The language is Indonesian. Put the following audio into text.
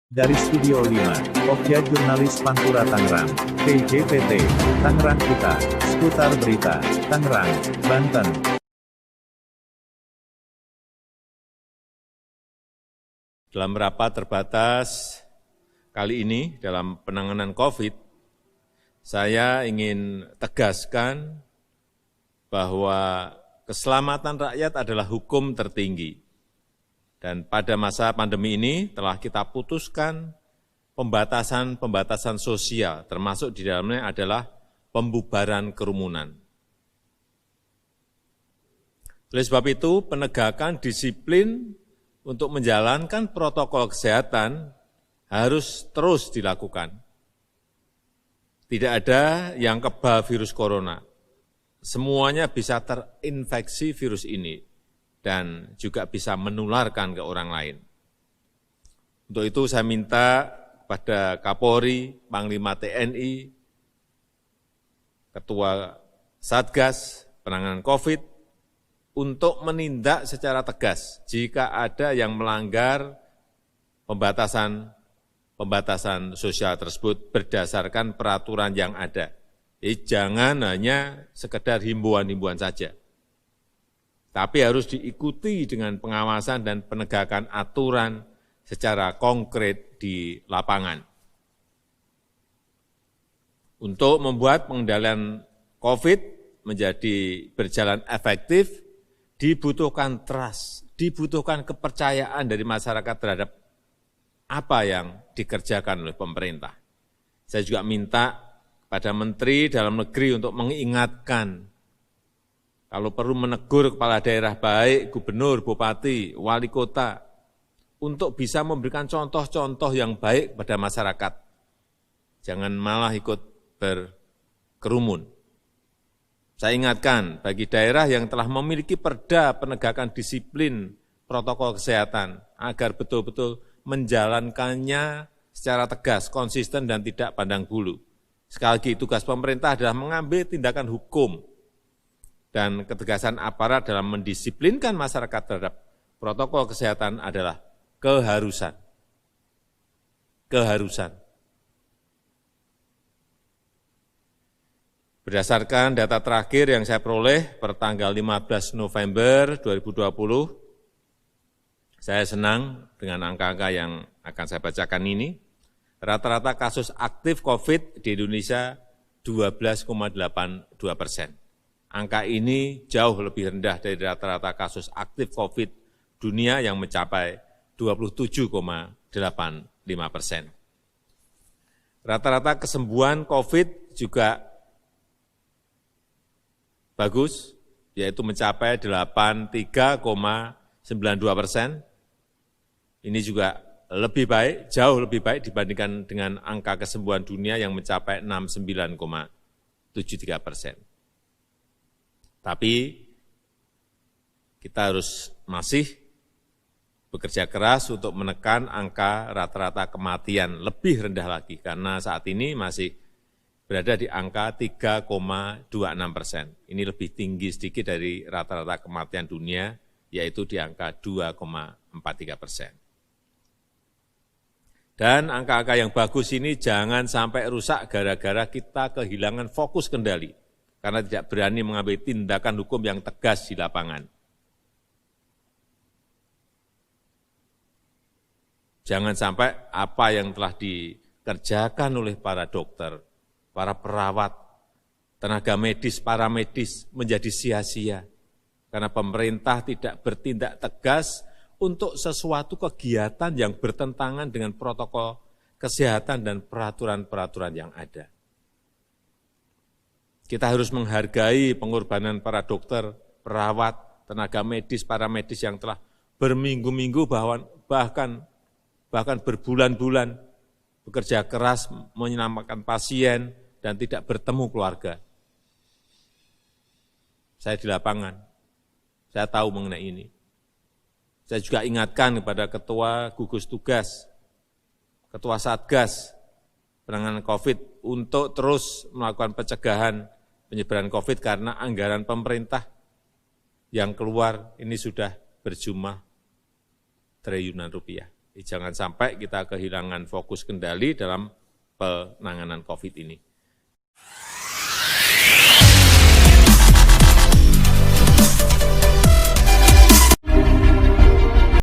Dari Studio 5, Okja Jurnalis Pantura Tangerang, PJPT, Tangerang Kita, Seputar Berita, Tangerang, Banten. Dalam rapat terbatas kali ini dalam penanganan COVID, saya ingin tegaskan bahwa keselamatan rakyat adalah hukum tertinggi. Dan pada masa pandemi ini telah kita putuskan pembatasan sosial, termasuk di dalamnya adalah pembubaran kerumunan. Oleh sebab itu, penegakan disiplin untuk menjalankan protokol kesehatan harus terus dilakukan. Tidak ada yang kebal virus corona. Semuanya bisa terinfeksi virus ini dan juga bisa menularkan ke orang lain. Untuk itu saya minta kepada Kapolri, Panglima TNI, Ketua Satgas Penanganan COVID, untuk menindak secara tegas jika ada yang melanggar pembatasan sosial tersebut berdasarkan peraturan yang ada. Jadi jangan hanya sekedar himbauan-himbauan saja, tapi harus diikuti dengan pengawasan dan penegakan aturan secara konkret di lapangan. Untuk membuat pengendalian COVID menjadi berjalan efektif, dibutuhkan trust, dibutuhkan kepercayaan dari masyarakat terhadap apa yang dikerjakan oleh pemerintah. Saya juga minta pada Menteri Dalam Negeri untuk mengingatkan, kalau perlu menegur kepala daerah baik, gubernur, bupati, wali kota, untuk bisa memberikan contoh-contoh yang baik pada masyarakat. Jangan malah ikut berkerumun. Saya ingatkan bagi daerah yang telah memiliki perda penegakan disiplin protokol kesehatan agar betul-betul menjalankannya secara tegas, konsisten, dan tidak pandang bulu. Sekali lagi, tugas pemerintah adalah mengambil tindakan hukum dan ketegasan aparat dalam mendisiplinkan masyarakat terhadap protokol kesehatan adalah keharusan. Keharusan. Berdasarkan data terakhir yang saya peroleh per tanggal 15 November 2020, saya senang dengan angka-angka yang akan saya bacakan ini. Rata-rata kasus aktif COVID di Indonesia 12,82%. Angka ini jauh lebih rendah dari rata-rata kasus aktif COVID dunia yang mencapai 27,85%. Rata-rata kesembuhan COVID juga bagus, yaitu mencapai 83,92%. Ini juga lebih baik, jauh lebih baik dibandingkan dengan angka kesembuhan dunia yang mencapai 69,73%. Tapi kita harus masih bekerja keras untuk menekan angka rata-rata kematian lebih rendah lagi, karena saat ini masih berada di angka 3,26%. Ini lebih tinggi sedikit dari rata-rata kematian dunia, yaitu di angka 2,43%. Dan angka-angka yang bagus ini jangan sampai rusak gara-gara kita kehilangan fokus kendali, karena tidak berani mengambil tindakan hukum yang tegas di lapangan. Jangan sampai apa yang telah dikerjakan oleh para dokter, para perawat, tenaga medis, para medis menjadi sia-sia. Karena pemerintah tidak bertindak tegas untuk sesuatu kegiatan yang bertentangan dengan protokol kesehatan dan peraturan-peraturan yang ada. Kita harus menghargai pengorbanan para dokter, perawat, tenaga medis, para medis yang telah berminggu-minggu bahkan berbulan-bulan bekerja keras menyelamatkan pasien dan tidak bertemu keluarga. Saya di lapangan, saya tahu mengenai ini. Saya juga ingatkan kepada Ketua Gugus Tugas, Ketua Satgas Penanganan COVID untuk terus melakukan pencegahan penyebaran COVID karena anggaran pemerintah yang keluar ini sudah berjumlah triliunan rupiah. Jangan sampai kita kehilangan fokus kendali dalam penanganan COVID ini.